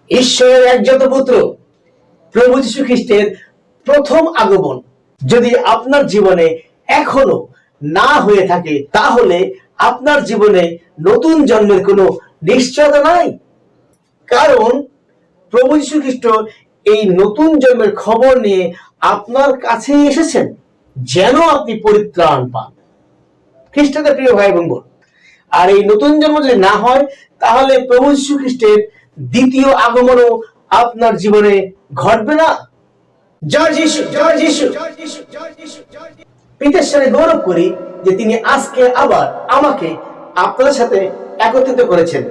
ঈশ্বরের একজাত পুত্র প্রভু যীশু খ্রিস্টের প্রথম আগমন যদি আপনার জীবনে এখনো না হয়ে থাকে, তাহলে আপনার জীবনে নতুন জন্মের কোনো নিশ্চয়তা নাই। কারণ প্রভু যীশু খ্রিস্ট এই নতুন জন্মের খবর নিয়ে আপনার কাছে এসেছেন যেন আপনি পরিত্রাণ পান। খ্রিস্টদের প্রিয় ভাই এবং বোন, আর এই নতুন জন্ম যদি না হয়, তাহলে প্রভু যীশু খ্রিস্টের দ্বিতীয় আগমনও আপনার জীবনে ঘটবে না। জয় যীশু, জয় যীশু। পিতার সাথে গৌরব করি যে তিনি আজকে আবার আমাকে আপনার সাথে একত্রিত করেছেন।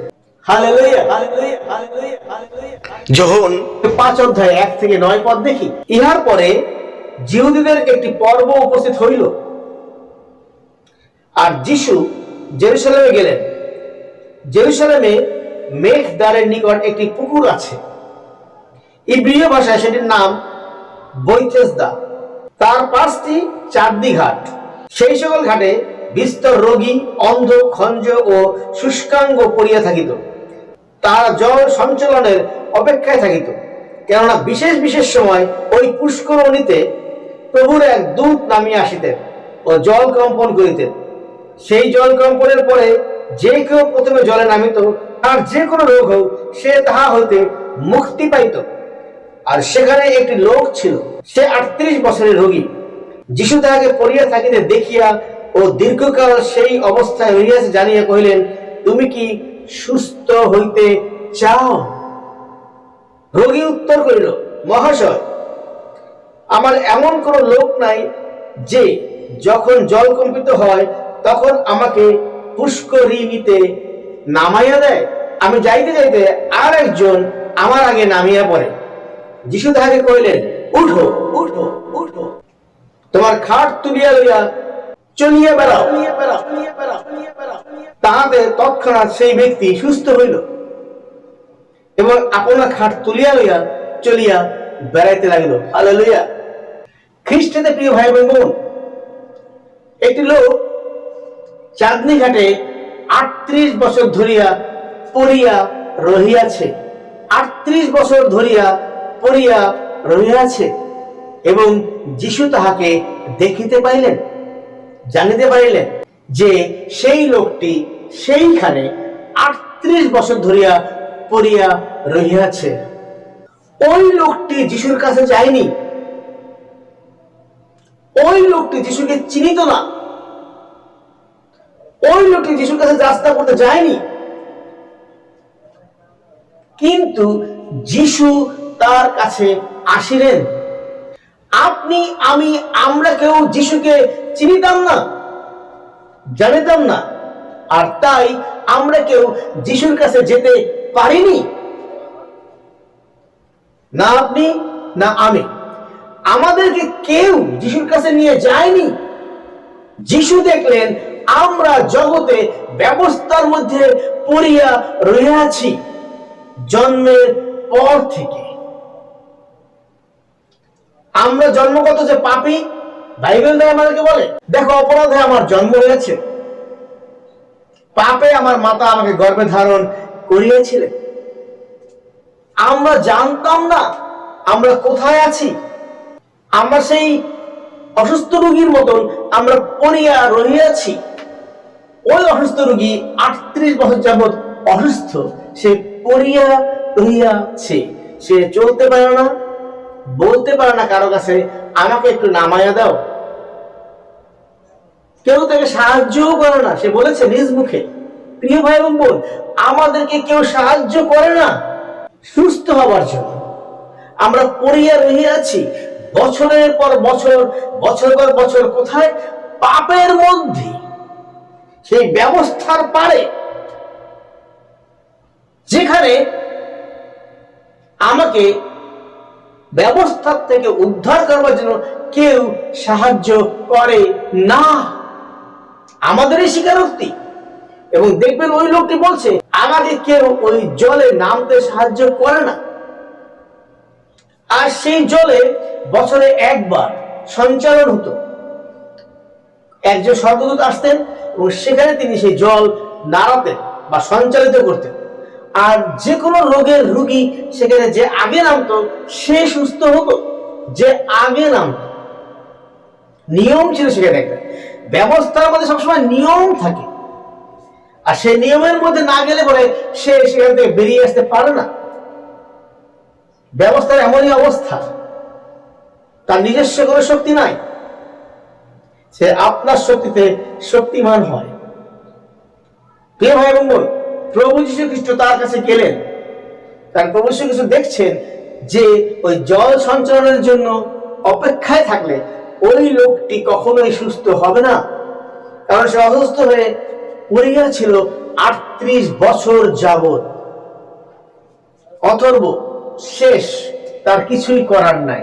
Hallelujah, hallelujah, hallelujah, hallelujah. যোহন 5 অধ্যায় 1 থেকে 9 পদ দেখি। ইহার পরে জিহুদীদের একটি পর্ব উপস্থিত হইল, আর যীশু জেরুসালেমে গেলেন। জেরুসালেমে মেঘদ্বারের নিকট একটি পুকুর আছে, ইব্রীয় ভাষায় সেটির নাম বৈতেসদা। তার পাশটি চারদি ঘাট। সেই সকল ঘাটে বিস্তর রোগী, অন্ধ, খঞ্জ ও শুষ্কাঙ্গ পড়িয়া থাকিত। তারা জল সঞ্চালনের অপেক্ষায় থাকিত, কেননা বিশেষ বিশেষ সময় ওই পুষ্করণীতে প্রভুর এক দূত নামিয়া আসিতেন ও জল কম্পন করিতেন। সেই জল কম্পনের পরে যে কেউ প্রথমে জলে নামিত, আর যে কোনো রোগ হোক, সে তাহা হইতে মুক্তি পাইত। আর সেখানে একটি লোক ছিল, সে 38 বছরের রোগী। যীশু তাহাকে পড়িয়া থাকিতে দেখিয়া ও দীর্ঘকাল সেই অবস্থায় রহিয়াছে জানিয়া কহিলেন, তুমি কি সুস্থ হইতে চাও? রোগী উত্তর করিল, মহাশয়, আমার এমন কোন লোক নাই যে যখন জল কম্পিত হয় তখন আমাকে পুষ্করিণীতে নামাইয়া দেয়। আমি যাইতে যাইতে আর একজন আমার আগে নামিয়া পড়ে। যীশু তাহাকে কহিলেন, উঠো, উঠো, উঠো, তোমার খাট তুলিয়া লইয়া চলিয়া বেড়াও। তাহাতে তৎক্ষণাৎ সেই ব্যক্তি সুস্থ হইল এবং আপনার খাট তুলিয়া লইয়া চলিয়া বেড়াইতে লাগিল। হালেলুয়া। খ্রিস্টদের প্রিয় ভাই বোন, একটি লোক চাঁদনী ঘাটে 38 বছর ধরিয়া পড়িয়া রহিয়াছে। 38 বছর ধরিয়া পড়িয়া রহিয়াছে এবং যীশু তাহাকে দেখিতে পাইলেন, জানিতে পারিলেন যে সেই লোকটি সেইখানে 38 বছর ধরিয়া পড়িয়া রহিয়াছে। ওই লোকটি যীশুর কাছে যায়নি, ওই লোকটি যীশুকে চিনিত না, ওই লোকটি যীশুর কাছে যাত্রা করতে যায়নি, কিন্তু যীশু তার কাছে আসিলেন। আপনি, আমি, আমরা কেউ যীশুকে চিনিতাম না, জানিতাম না, আর তাই আমরা কেউ যীশুর কাছে যেতে পারিনি। না আপনি, না আমি, আমাদেরকে কেউ যীশুর কাছে নিয়ে যায়নি। যীশু দেখলেন আমরা জগতে ব্যবস্থার মধ্যে পড়িয়া রহিয়াছি জন্মের পর থেকে। আমরা জন্মগত যে পাপী, বাইবেল আমাদেরকে বলে, দেখো, অপরাধে আমার জন্ম হয়েছে, পাপে আমার মাতা আমাকে গর্ভে ধারণ করিয়েছিলেন। আমরা জানতাম না আমরা কোথায় আছি। আমরা সেই অসুস্থ রোগীর মতন আমরা পড়িয়া রহিয়াছি। ওই অসুস্থ রোগী 38 বছর যাবৎ অসুস্থ, সে পড়িয়া রহিয়াছে। সে চলতে পারে না, বলতে পারে না কারো কাছে, আমাকে একটু নামাইয়া দাও। কেউ তাকে সাহায্যও করে না, সে বলেছে নিজ মুখে। প্রিয় ভাই এবং বোন, আমাদেরকে কেউ সাহায্য করে না সুস্থ হবার জন্য। আমরা পড়িয়া রহিয়াছি বছরের পর বছর, বছর পর বছর। কোথায়? পাপের মধ্যে, সেই ব্যবস্থার পারে, যেখানে আমাকে ব্যবস্থার থেকে উদ্ধার করবার জন্য কেউ সাহায্য করে না। আমাদেরই স্বীকারোক্তি। এবং দেখবেন ওই লোকটি বলছে, আমাকে কেউ ওই জলে নামতে সাহায্য করে না। আর সেই জলে বছরে একবার সঞ্চালন হতো, একজন স্বর্গদূত আসতেন এবং সেখানে তিনি সেই জল নাড়াতেন বা সঞ্চালিত করতেন। আর যে কোনো রোগের রোগী সেখানে যে আগে নামতো সে সুস্থ হতো, যে আগে নামতো। নিয়ম ছিল সেখানে একটা, ব্যবস্থার মধ্যে সবসময় নিয়ম থাকে, আর সেই নিয়মের মধ্যে না গেলে পরে সে সেখান থেকে বেরিয়ে আসতে পারে না। ব্যবস্থার এমনই অবস্থা, তার নিজস্ব কোনো শক্তি নাই, সে আপনার শক্তিতে শক্তিমান হয়। প্রিয় ভাই এবং বোন, প্রভু যীশু খ্রিস্ট তার কাছে গেলেন, কারণ প্রভু যীশু খ্রিস্ট দেখছেন যে ওই জল সঞ্চালনের জন্য অপেক্ষায় থাকলে ওই লোকটি কখনোই সুস্থ হবে না, কারণ সে অসুস্থ হয়ে পড়িয়া ছিল 38 বছর যাবৎ। অথর্ব শেষ, তার কিছুই করার নাই।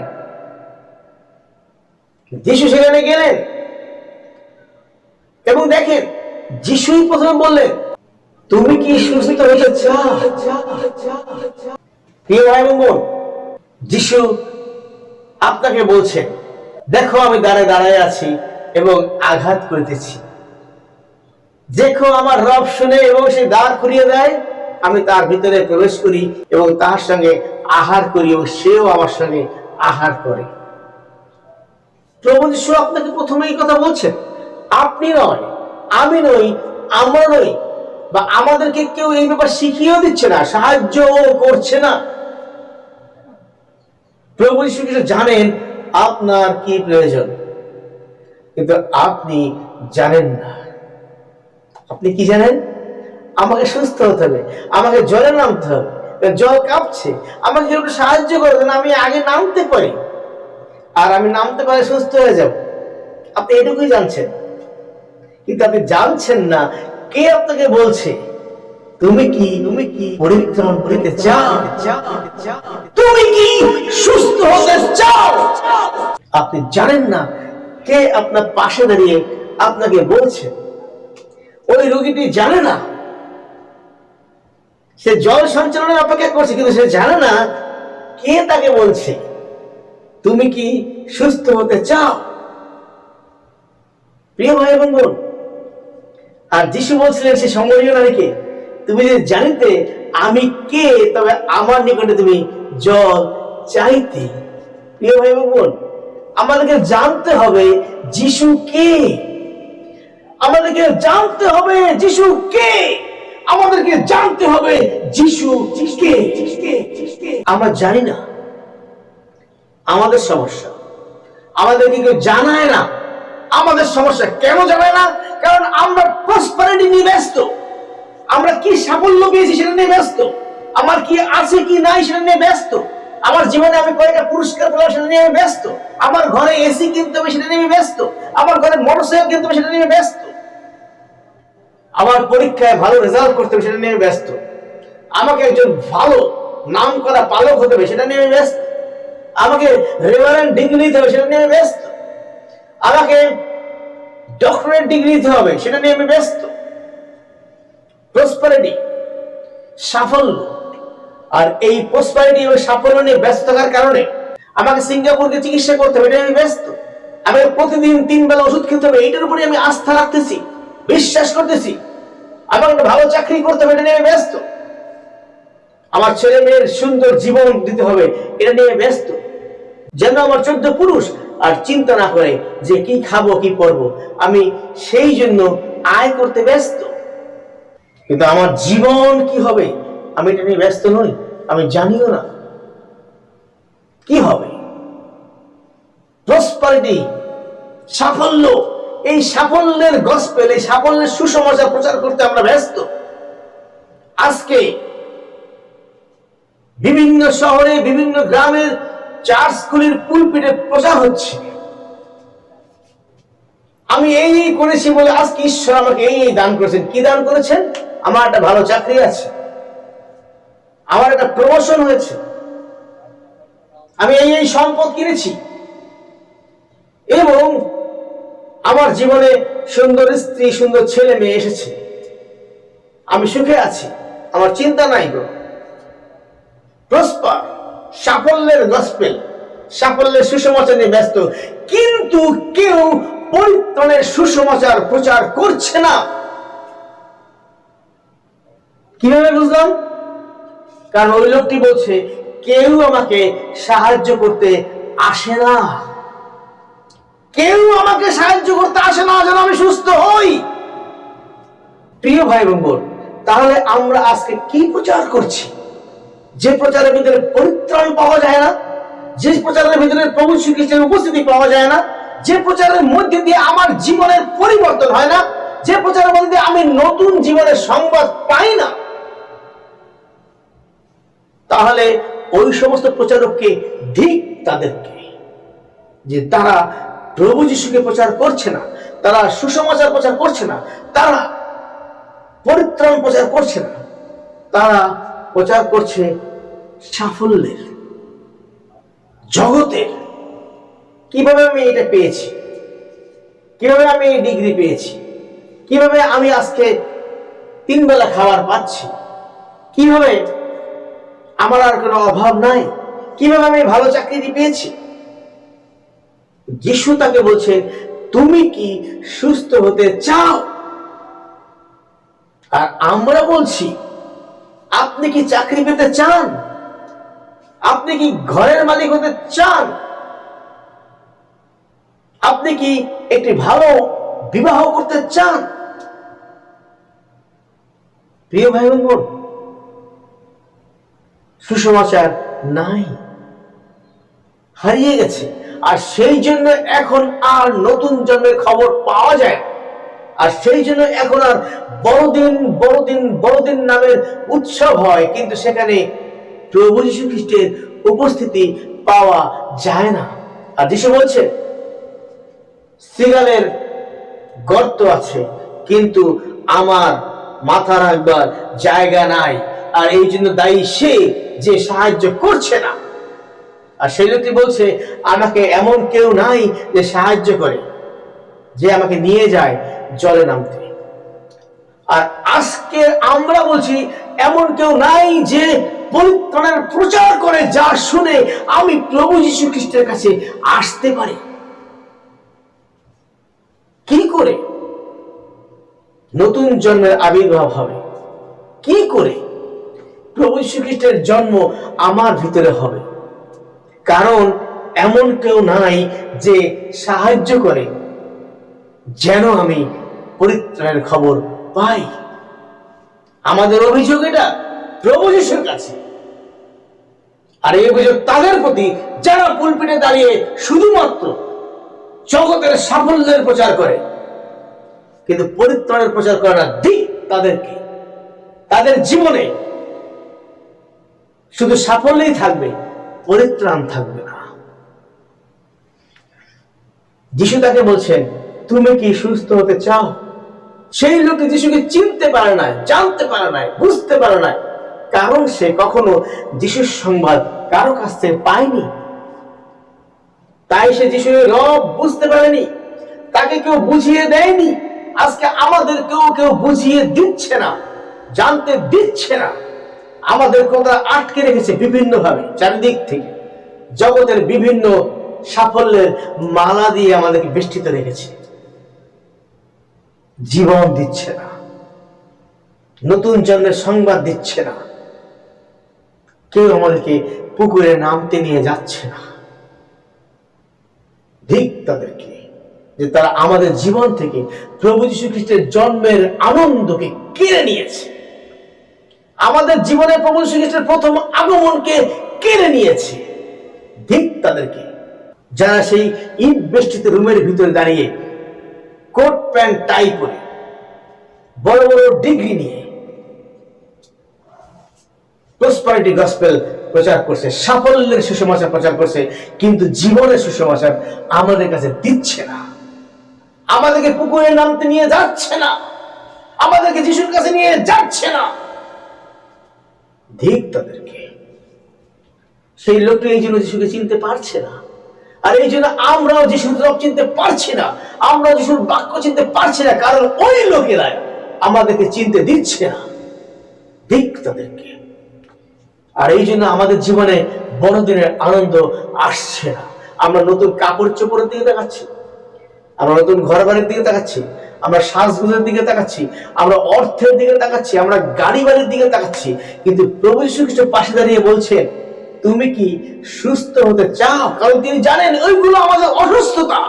যিশু সেখানে গেলেন এবং দেখেন যিশুই প্রথমে বললেন, তুমি কি সুস্থ হতে চাও? প্রিয় ভাই এবং বোন, যিশু আপনাকে বলছেন, দেখো আমি দাঁড়ায় আছি এবং আঘাত করিতেছি, দেখো আমার রব শুনে এবং সে দ্বার খুলিয়ে দেয়, আমি তার ভিতরে প্রবেশ করি এবং তার সঙ্গে আহার করি এবং সেও আমার সঙ্গে আহার করে। প্রভু যীশু আপনাকে প্রথমে এই কথা বলছেন, আপনি নয়, আমি নই, আমরা নই, বা আমাদেরকে কেউ এই ব্যাপার শিখিয়েও দিচ্ছে না, সাহায্য করছে না। প্রভু যীশু খ্রিস্ট জানেন আপনার কি প্রয়োজন, কিন্তু আপনি জানেন না। আপনি কি জানেন? আমাকে সুস্থ হতে হবে, আমাকে জলে নামতে হবে, জল কাঁপছে, আমাকে একটু সাহায্য করে দেন, আমি আগে নামতে পারি, আর আমি নামতে পারে সুস্থ হয়ে যাব। আপনি এটুকুই জানছেন, কিন্তু আপনি জানছেন না কে আপনাকে বলছে, তুমি কি পরিত্রাণ করিতে চাও? তুমি কি সুস্থ হতে চাও? আপনি জানেন না কে আপনার পাশে দাঁড়িয়ে আপনাকে বলছে। ওই রোগীটি জানে না, সে জল সঞ্চালনের অপেক্ষা করছে, কিন্তু সে জানে না কে তাকে বলছে তুমি কি সুস্থ হতে চাও। প্রিয় ভাই এবং বোন, আর যিশু বলছিলেন সে সমরীয় নারীকে, তুমি যদি জানিতে আমি কে, তবে আমার নিকটে তুমি জল চাইতে। প্রিয় ভাই এবং বোন, আমাদেরকে জানতে হবে যিশু কে, আমাদেরকে জানতে হবে যিশু কে, আমাদেরকে জানতে হবে যিশু কে। আমরা জানি না, আমাদের সমস্যা, আমাদেরকে কেউ জানায় না। আমাদের সমস্যা কেন জানায় না? কারণ আমরা প্রসপারিটি নিয়ে ব্যস্ত, আমরা কি সাফল্য পেয়েছি সেটা নিয়ে ব্যস্ত, আমার কি আছে কি নাই সেটা নিয়ে ব্যস্ত, আমার জীবনে আমি কয়েকটা পুরস্কার পেলাম সেটা নিয়ে ব্যস্ত, আমার ঘরে এসি কিনতে হবে সেটা নিয়ে ব্যস্ত, আমার ঘরে মোটরসাইকেল কিনতে হবে সেটা নিয়ে ব্যস্ত, আমার পরীক্ষায় ভালো রেজাল্ট করতে হবে সেটা নিয়ে ব্যস্ত, আমাকে একজন ভালো নাম করা পালক হতে হবে সেটা নিয়ে ব্যস্ত, আমাকে রেভারেন্ড ডিগ্রি নিতে হবে সেটা নিয়ে ব্যস্ত, আমাকে ডক্টরেট ডিগ্রি নিতে হবে সেটা নিয়ে আমি ব্যস্ত। প্রসপারিটি, সাফল্য, আর এই প্রসপারিটি এবং সাফল্য নিয়ে ব্যস্ত থাকার কারণে আমাকে সিঙ্গাপুরকে চিকিৎসা করতে হবে, এটা আমি ব্যস্ত। আমি প্রতিদিন 3 বেলা ওষুধ খেতে হবে, এইটার উপরে আমি আস্থা রাখতেছি, বিশ্বাস করতেছি। আমাকে একটা ভালো চাকরি করতে হবে, এটা নিয়ে আমি ব্যস্ত। আমার ছেলে মেয়ের সুন্দর জীবন দিতে হবে, এটা নিয়ে ব্যস্ত। যেন আমার 14 পুরুষ আর চিন্তা না করে যে কি খাবো কি পরবো, আমি সেই জন্য আয় করতে ব্যস্ত। কিন্তু আমার জীবন কি হবে আমি এটা নিয়ে ব্যস্ত নই, আমি জানিও না কি হবে। প্রসপারিটি, সাফল্য, এই সাফল্যের গসপেল, এই সাফল্যের সুসমাচার প্রচার করতে আমরা ব্যস্ত। আজকে বিভিন্ন শহরে, বিভিন্ন গ্রামের চার্চগুলির পুলপিটে প্রচার হচ্ছে, আমি এই করেছি বলে আজকে ঈশ্বর আমাকে এই দান করেছেন। কি দান করেছেন? আমার একটা ভালো চাকরি আছে, আমার একটা প্রমোশন হয়েছে, আমি এই সম্পদ কিনেছি, এবং আমার জীবনে সুন্দর স্ত্রী, সুন্দর ছেলে মেয়ে এসেছে, আমি সুখে আছি, আমার চিন্তা নাই গো। প্রসপার, সাফল্যের গসপেল, সাফল্যের সুসমাচার নিয়ে ব্যস্ত, কিন্তু কেউ পরিত্রাণের সুসমাচার প্রচার করছে না। কিভাবে বুঝলাম? কারণ ওই লোকটি বলছে কেউ আমাকে সাহায্য করতে আসে না, কেউ আমাকে সাহায্য করতে আসে না যেন আমি সুস্থ হই। প্রিয় ভাই এবং বোন, তাহলে আমরা আজকে কি প্রচার করছি? যে প্রচারের ভিতরে পরিত্রাণ পাওয়া যায় না, যে প্রচারের ভিতরে প্রভু শ্রীকৃষ্ণের উপস্থিতি পাওয়া যায় না, যে প্রচারের মধ্যে দিয়ে আমার জীবনের পরিবর্তন হয় না, যে প্রচারের মধ্যে দিয়ে আমি নতুন জীবনের সংবাদ পাই না, তাহলে ওই সমস্ত প্রচারককে ধিক তাদেরকে, যে তারা প্রভু যিশুকে প্রচার করছে না, তারা সুসমাচার প্রচার করছে না, তারা পরিত্রাণ প্রচার করছে না, তারা প্রচার করছে সাফল্যের, জগতের। কিভাবে আমি এটা পেয়েছি, কিভাবে আমি এই ডিগ্রি পেয়েছি, কিভাবে আমি আজকে 3 বেলা খাবার পাচ্ছি, কিভাবে আমার আর কোনো অভাব নাই, কিভাবে আমি ভালো চাকরি পেয়েছি। যিশু তাকে বলছে তুমি কি সুস্থ হতে চাও? আর আমরা বলছি আপনি কি চাকরি পেতে চান? আপনি কি ঘরের মালিক হতে চান? আপনি কি একটি ভালো বিবাহ করতে চান? প্রিয় ভাই বোন, সুসমাচার নাই, হারিয়ে গেছে। আর সেই জন্য এখন আর নতুন জন্মের খবর পাওয়া যায়। আর সেই জন্য এখন আর বড়দিন বড়দিন বড়দিন নামের উৎসব হয়, কিন্তু সেখানে প্রভু যীশু খ্রিস্টের উপস্থিতি পাওয়া যায় না। আর যিশু বলছে শৃগালের গর্ত আছে, কিন্তু আমার মাথা রাখবার জায়গা নাই। আর এই জন্য দায়ী সে যে সাহায্য করছে না। আর সেই লোকটি বলছে আমাকে এমন কেউ নাই যে সাহায্য করে, যে আমাকে নিয়ে যায় জলে নামতে। আর আজকে আমরা বলছি এমন কেউ নাই যে পরিত্রাণের প্রচার করে, যা শুনে আমি প্রভু যীশু খ্রিস্টের কাছে আসতে পারি। কি করে নতুন জন্মের আবির্ভাব হবে? কি করে প্রভু যীশু খ্রিস্টের জন্ম আমার ভিতরে হবে? কারণ এমন কেউ নাই যে সাহায্য করে যেন আমি পরিত্রাণের খবর পাই। আমাদের অভিযোগ এটা প্রভু যীশুর কাছে। আর এই অভিযোগ তাদের প্রতি যারা পুলপিটে দাঁড়িয়ে শুধুমাত্র জগতের সাফল্যের প্রচার করে, কিন্তু পরিত্রাণের প্রচার করে না। দিক তাদেরকে, তাদের জীবনে শুধু সাফল্যই থাকবে, পরিত্রাণ থাকবে না। যিশু তাকে বলছেন তুমি কি সুস্থ হতে চাও? সেই লোক যিশুকে চিনতে পারে না, জানতে পারে না, বুঝতে পারে না, কারণ সে কখনো যিশুর সংবাদ কারো কাছ থেকে পায়নি। তাই সে যিশুর রব বুঝতে পারেনি, তাকে কেউ বুঝিয়ে দেয়নি। আজকে আমাদের কেউ বুঝিয়ে দিচ্ছে না, জানতে দিচ্ছে না। আমাদের কথা আটকে রেখেছে বিভিন্ন ভাবে, চারিদিক থেকে জগতের বিভিন্ন সাফল্যের মালা দিয়ে আমাদেরকে বেষ্টিত রেখেছে। জীবন দিচ্ছে না, নতুন জন্মের সংবাদ দিচ্ছে না, কেউ আমাদেরকে পুকুরে নামতে নিয়ে যাচ্ছে না। ঠিক তাদেরকে, যে তারা আমাদের জীবন থেকে প্রভু যীশু খ্রিস্টের জন্মের আনন্দকে কেড়ে নিয়েছে, আমাদের জীবনে প্রভু যীশু খ্রিস্টের প্রথম আগমনকে কেড়ে নিয়েছে। ঠিক তাদেরকে, যারা সেই ইট বেষ্টিত রুমের ভিতরে দাঁড়িয়ে কোট প্যান্ট টাই পরে বড় বড় ডিগ্রি নিয়ে প্রসপারিটি গসপেল প্রচার করছে, সাফল্যের সুসমাচার প্রচার করছে, কিন্তু জীবনের সুসমাচার আমাদের কাছে দিচ্ছে না। আমাদেরকে পুকুরে নামতে নিয়ে যাচ্ছে না, আমাদেরকে যিশুর কাছে নিয়ে যাচ্ছে না। ঠিক তাদেরকে, সেই লোকটা এই জন্য যিশুকে চিনতে পারছে না। আর এই জন্য আমরাও যিশুর রব চিনতে পারছি না, আমরা যিশুর বাক্য চিনতে পারছি না, কারণ ওই লোকেরা আমাদেরকে চিনতে দিচ্ছে না। ঠিক তাদেরকে। আর এই জন্য আমাদের জীবনে বড়দিনের আনন্দ আসছে না। আমরা নতুন কাপড় চোপড়ের দিকে দেখাচ্ছি, আমরা নতুন ঘর বাড়ির দিকে তাকাচ্ছি, আমরা সাজগোজের দিকে তাকাচ্ছি, আমরা অর্থের দিকে তাকাচ্ছি, আমরা গাড়ি বাড়ির দিকে তাকাচ্ছি, কিন্তু প্রভু যীশু খ্রিস্ট পাশে দাঁড়িয়ে বলছেন, তুমি কি সুস্থ হতে চাও? কারণ তিনি জানেন ওইগুলো আমাদের অসুস্থতা,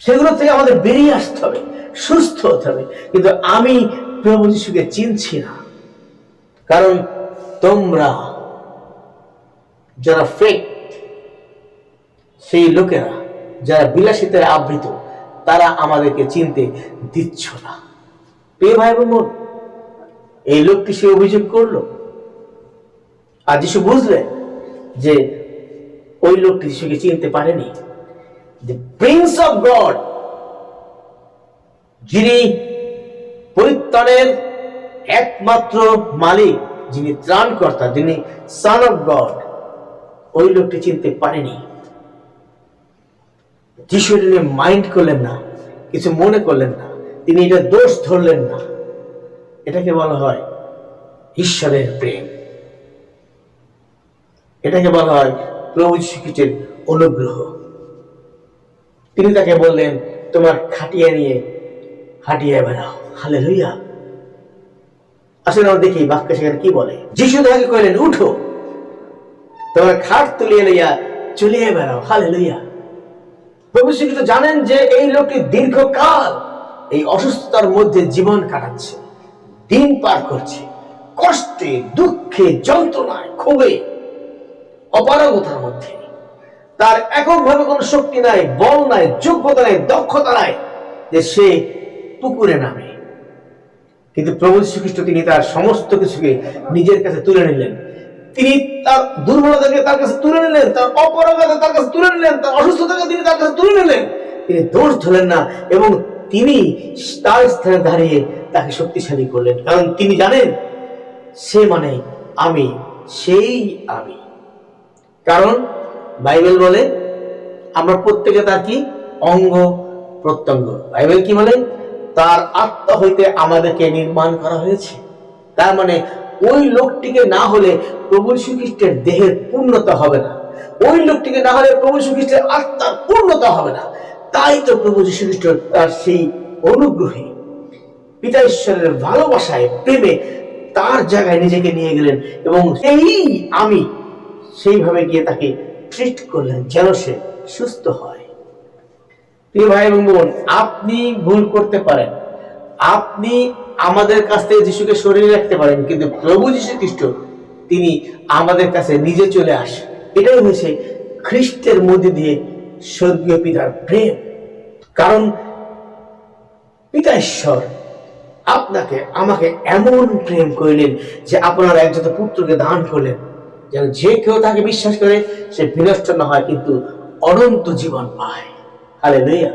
সেগুলো থেকে আমাদের বেরিয়ে আসতে হবে, সুস্থ হতে হবে। কিন্তু আমি প্রভু যীশুকে চিনছি না, কারণ তোমরা যারা ফেক, সেই লোকেরা যারা বিলাসিতায় আবৃত, তারা আমাদেরকে চিনতে দিচ্ছ না। প্রিয় ভাই বোন, এই লোকটি সে অভিযোগ করলো, আর যিশু বুঝলেন যে ওই লোকটি যিশুকে চিনতে পারেনি। The Prince of God, যিনি পরিত্রাণের একমাত্র মালিক, যিনি ত্রাণকর্তা, যিনি সন অফ গড, ওই লোকটি চিনতে পারেনি। যিশু এটা মাইন্ড করলেন না, কিছু মনে করলেন না, তিনি এটা দোষ ধরলেন না। এটাকে বলা হয় ঈশ্বরের প্রেম, এটাকে বলা হয় প্রভু যীশু খ্রিস্টের অনুগ্রহ। তিনি তাকে বললেন, তোমার খাটিয়া নিয়ে হাঁটিয়ে বেড়াও। হালেলুয়া। আসলে আমরা দেখি বাক্য সেখানে কি বলে। যিশু তাকে কইলেন, উঠো, তোমার খাট তুলিয়ে লইয়া চলিয়ে বেড়াও। হালেলুয়া। প্রভু যীশু খ্রিস্ট জানেন যে এই লোকটি দীর্ঘকাল এই অসুস্থতার মধ্যে জীবন কাটাচ্ছে, দিন পার করছে, কষ্টে, দুঃখে, যন্ত্রণায়, ক্ষোভে, অপারগতার মধ্যে। তার এককভাবে কোনো শক্তি নাই, বল নাই, যোগ্যতা নাই, দক্ষতা নাই যে সে পুকুরে নামে। কিন্তু প্রভু যীশু খ্রিস্ট তিনি তার সমস্ত কিছুকে নিজের কাছে তুলে নিলেন। তিনি তার দুর্বলতাকে তার কাছে তুলে নিলেন, তার অপারগতা তার কাছে তুলে নিলেন, তার অসুস্থতাকে তিনি তার কাছে তুলে নিলেন। তিনি দোষ ধরলেন না এবং তিনি তার স্থানে দাঁড়িয়ে তাকে শক্তিশালী করলেন, কারণ তিনি জানেন সে মানে আমি, সেই আমি। কারণ বাইবেল বলে আমরা প্রত্যেকে তার কি অঙ্গ প্রত্যঙ্গ। বাইবেল কি বলে? তার আত্মা হইতে আমাদেরকে নির্মাণ করা হয়েছে। তার মানে ওই লোকটিকে না হলে প্রভু যীশু খ্রিস্টের দেহের পূর্ণতা হবে না, ওই লোকটিকে না হলে প্রভু যীশু খ্রিস্টের আত্মার পূর্ণতা হবে না। তাই তো প্রভু যীশু খ্রিস্ট তার সেই অনুগ্রহে, পিতা ঈশ্বরের ভালোবাসায়, প্রেমে তার জায়গায় নিজেকে নিয়ে গেলেন এবং সেই আমি সেইভাবে গিয়ে তাকে ট্রিট করলেন যেন সে সুস্থ হয়। প্রিয় ভাই এবং বোন, আপনি ভুল করতে পারেন, আপনি আমাদের কাছ থেকে যিশুকে সরিয়ে রাখতে পারেন, কিন্তু প্রভু যীশু খ্রিস্ট তিনি আমাদের কাছে নিজে চলে আসে। এটাই হয়েছে খ্রিস্টের মধ্যে দিয়ে স্বর্গীয় পিতার প্রেম। কারণ পিতা ঈশ্বর আপনাকে আমাকে এমন প্রেম করিলেন যে আপনার একজন পুত্রকে দান করলেন, যেন যে কেউ তাকে বিশ্বাস করে সে বিনষ্ট না হয় কিন্তু অনন্ত জীবন পায়। হালেলুয়া।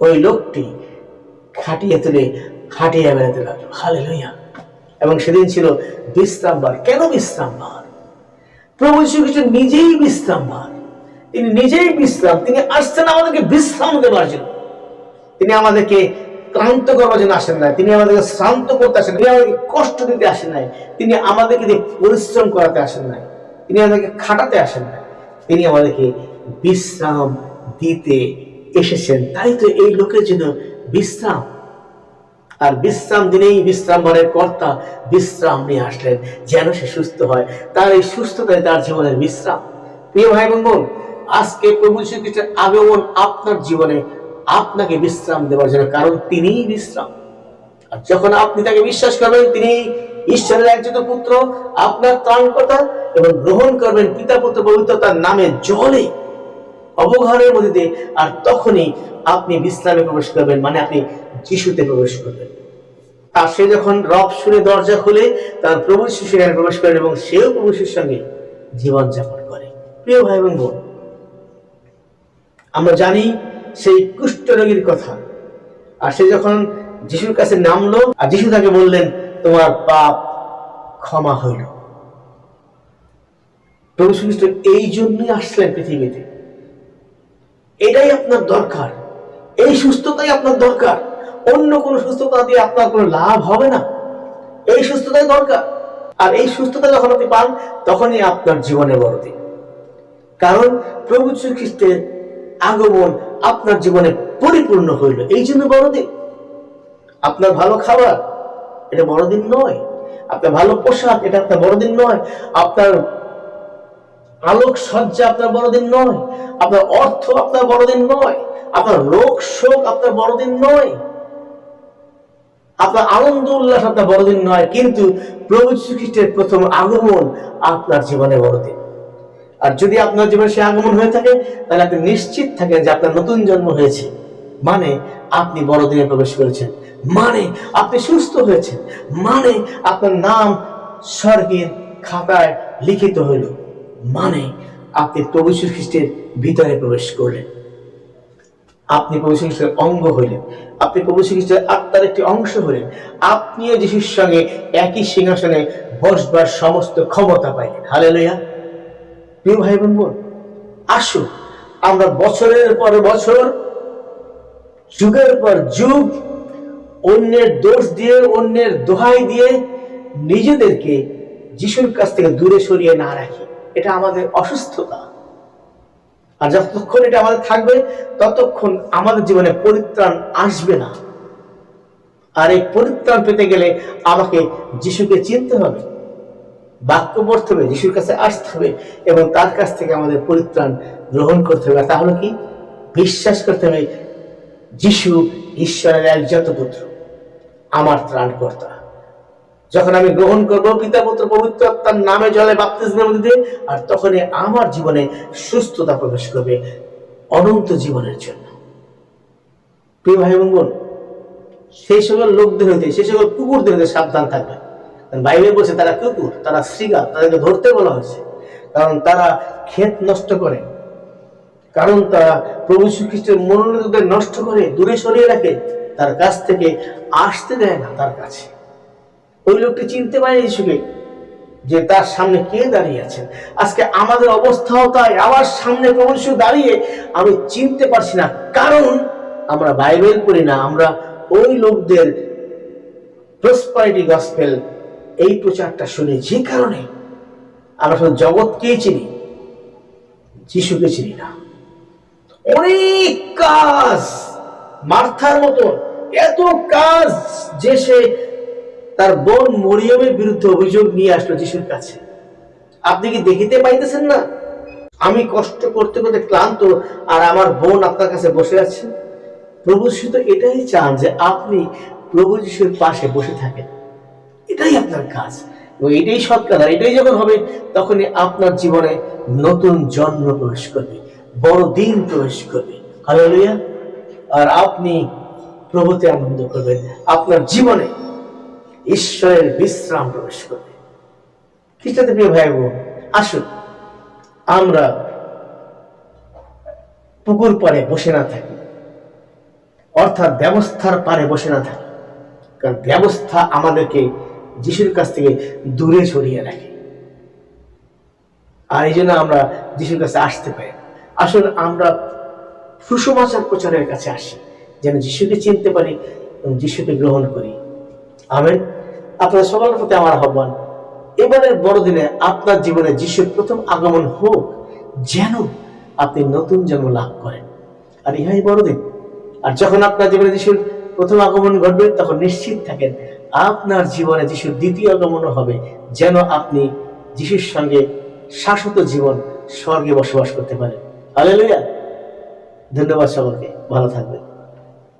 ওই লোকটি খাটিয়ে তুলে হাঁটিয়ে বেড়াতে লাগলো। হালেলুয়া। এবং সেদিন ছিল বিশ্রামবার। কেন বিশ্রামবার? প্রভু যীশু খ্রিস্ট নিজেই বিশ্রামবার, তিনি নিজেই বিশ্রাম। তিনি আসছেন আমাদেরকে বিশ্রাম দেবার জন্য, তিনি আমাদেরকে ক্লান্ত করবার জন্য আসেন নাই, তিনি আমাদেরকে শ্রান্ত করতে আসেন, তিনি আমাদেরকে কষ্ট দিতে আসেন নাই, তিনি আমাদেরকে দিয়ে পরিশ্রম করাতে আসেন নাই, তিনি আমাদেরকে খাটাতে আসেন নাই, তিনি আমাদেরকে বিশ্রাম দিতে এসেছেন। তাই তো এই লোকের জন্য বিশ্রাম। আর বিশ্রাম দিনেই বিশ্রামবারের কর্তা বিশ্রাম নিয়ে আসলেন যেন সে সুস্থ হয়। তার এই সুস্থতায় তার জীবনের বিশ্রাম। প্রিয় ভাই বোন, আজকে প্রভু যীশু খ্রিস্টের আগমন আপনার জীবনে আপনাকে বিশ্রাম দেওয়ার জন্য, কারণ তিনিই বিশ্রাম। আর যখন আপনি তাকে বিশ্বাস করবেন তিনি ঈশ্বরের একজন পুত্র, আপনার ত্রাণকর্তা, এবং গ্রহণ করবেন পিতা পুত্র পবিত্রতার নামে জলে অবগাহনের মধ্যে দিয়ে, আর তখনই আপনি বিশ্রামে প্রবেশ করবেন, মানে আপনি যিশুতে প্রবেশ করবেন। আর সে যখন রব শুনে দরজা খুলে তার প্রভু যিশু সেখানে প্রবেশ করেন এবং সেও প্রভু যিশুর সঙ্গে জীবন যাপন করে। প্রিয় ভাই বোন, আমরা জানি সেই কুষ্ঠরোগীর কথা। আর সে যখন যিশুর কাছে নামলো আর যিশু তাকে বললেন, তোমার পাপ ক্ষমা হইল। প্রভু যীশু খ্রিস্ট এই জন্যই আসলেন পৃথিবীতে। এটাই আপনার দরকার, এই সুস্থতাই আপনার দরকার। অন্য কোন সুস্থতা দিয়ে আপনার কোনো লাভ হবে না, এই সুস্থতাই দরকার। আর এই সুস্থতা যখন আপনি পান তখনই আপনার জীবনে বড় দিন। কারণ প্রভু যীশু খ্রিস্টের আগমন আপনার জীবনে পরিপূর্ণ হইল। এই জন্য বড়দিন। আপনার ভালো খাবার, এটা বড়দিন নয়। আপনার ভালো পোশাক, এটা আপনার বড়দিন নয়। আপনার আলোক সজ্জা আপনার বড়দিন নয়। আপনার অর্থ আপনার বড়দিন নয়। আপনার রোগ শোক আপনার বড়দিন নয়। আপনার আনন্দ উল্লাস আপনার বড়দিন নয়। কিন্তু প্রভু যীশু খ্রিস্টের প্রথম আগমন আপনার জীবনে বড়দিন। আর যদি আপনার জীবনে সে আগমন হয়ে থাকে, তাহলে আপনি নিশ্চিত থাকেন যে আপনার নতুন জন্ম হয়েছে, মানে আপনি বড়দিনে প্রবেশ করেছেন, মানে আপনি সুস্থ হয়েছেন, মানে আপনার নাম স্বর্গের খাতায় লিখিত হইল, মানে আপনি প্রভু যীশু খ্রিস্টের ভিতরে প্রবেশ করলেন। আপনি প্রভু যীশু খ্রিস্টের অঙ্গ হইলেন। আপনি প্রভু যীশু খ্রিস্টের আত্মার একটি অংশ হলেন। আপনিও যিশুর সঙ্গে একই সিংহাসনে বসবার সমস্ত ক্ষমতা পাইলেন। হালেলুয়া। প্রিয় ভাই বোন, আসুন আমরা বছরের পর বছর, যুগের পর যুগ অন্যের দোষ দিয়ে, অন্যের দোহাই দিয়ে নিজেদেরকে যিশুর কাছ থেকে দূরে সরিয়ে না রাখি। এটা আমাদের অসুস্থতা। আর যতক্ষণ এটা আমাদের থাকবে, ততক্ষণ আমাদের জীবনে পরিত্রাণ আসবে না। আর এই পরিত্রাণ পেতে গেলে আমাকে যিশুকে চিনতে হবে, বাক্য পড়তে হবে, যিশুর কাছে আসতে হবে এবং তার কাছ থেকে আমাদের পরিত্রাণ গ্রহণ করতে হবে। তাহলে কি? বিশ্বাস করতে হবে যিশু ঈশ্বরের একজাত পুত্র, আমার ত্রাণকর্তা। যখন আমি গ্রহণ করবো পিতা পুত্র পবিত্র আত্মার নামে জলে বাপ্তিস্মের মধ্যে দিয়ে, আর তখনই আমার জীবনে সুস্থতা প্রবেশ করবে অনন্ত জীবনের জন্য। প্রিয় ভাই বোন, সেই সকল লোকদের হইতে, সেই সকল কুকুরদের হইতে সাবধান থাকবে। বাইবেল বলছে তারা কুকুর, তারা শৃগাল, তাদেরকে ধরতে বলা হয়েছে, কারণ তারা ক্ষেত নষ্ট করে, কারণ তারা প্রভু যীশু খ্রিস্টের মনোনীতদের নষ্ট করে, দূরে সরিয়ে রাখে, তার কাছ থেকে আসতে দেয় না তার কাছে। ওই লোকটি চিনতে পারে যিশুকে, যে তার সামনে কে দাঁড়িয়ে আছেন। আজকে আমাদের অবস্থাও তাই। আমার সামনে প্রভু যীশু দাঁড়িয়ে আমি চিনতে পারছি না, কারণ আমরা বাইবেল পড়ি না। আমরা ওই লোকদের প্রসপারিটি গসপেল, এই প্রচারটা শুনি, যে কারণে আমরা শুধু জগৎকেই চিনি, যিশুকে চিনি না। অনেক কাজ, মার্থার মতো এত কাজ, যে সে তার বোন মরিয়মের বিরুদ্ধে অভিযোগ নিয়ে আসলো যিশুর কাছে। আপনি কি দেখিতে পাইতেছেন না আমি কষ্ট করতে করতে ক্লান্ত, আর আমার বোন আপনার কাছে বসে আছে? প্রভু যীশু তো এটাই চান যে আপনি প্রভু যীশুর পাশে বসে থাকেন। এটাই আপনার কাজ এবং এটাই সৎ কাজ। আর এটাই যখন হবে, তখনই আপনার জীবনে নতুন জন্ম প্রবেশ করবে, বড় দিন প্রবেশ করবে। হালেলুয়া। আর আপনি প্রভুতে আনন্দ করবেন। আপনার জীবনে ঈশ্বরের বিশ্রাম প্রবেশ করবে। খ্রিস্টাতে প্রিয় ভাই বোন, আসুন আমরা পুকুর পাড়ে বসে না থাকি, অর্থাৎ ব্যবস্থার পারে বসে না থাকি, কারণ ব্যবস্থা আমাদেরকে যিশুর কাছ থেকে দূরে সরিয়ে রাখে। আর এই জন্য আমরা যিশুর কাছে আসতে পারি। আসলে আমরা সুসমাচার প্রচারের কাছে আসি, যেন যিশুকে চিনতে পারি এবং যিশুকে গ্রহণ করি। আমেন। আপনার সকলের প্রতি আমার আহ্বান, এবারের বড়দিনে আপনার জীবনে যিশুর প্রথম আগমন হোক, যেন আপনি নতুন জন্ম লাভ করেন। আর ইহাই বড়দিন। আর যখন আপনার জীবনে যিশুর প্রথম আগমন ঘটবে, তখন নিশ্চিত থাকেন আপনার জীবনে যিশুর দ্বিতীয় আগমনও হবে, যেন আপনি যিশুর সঙ্গে শাশ্বত জীবন স্বর্গে বসবাস করতে পারেন। হালেলুয়া। ধন্যবাদ সকলকে। ভালো থাকবেন।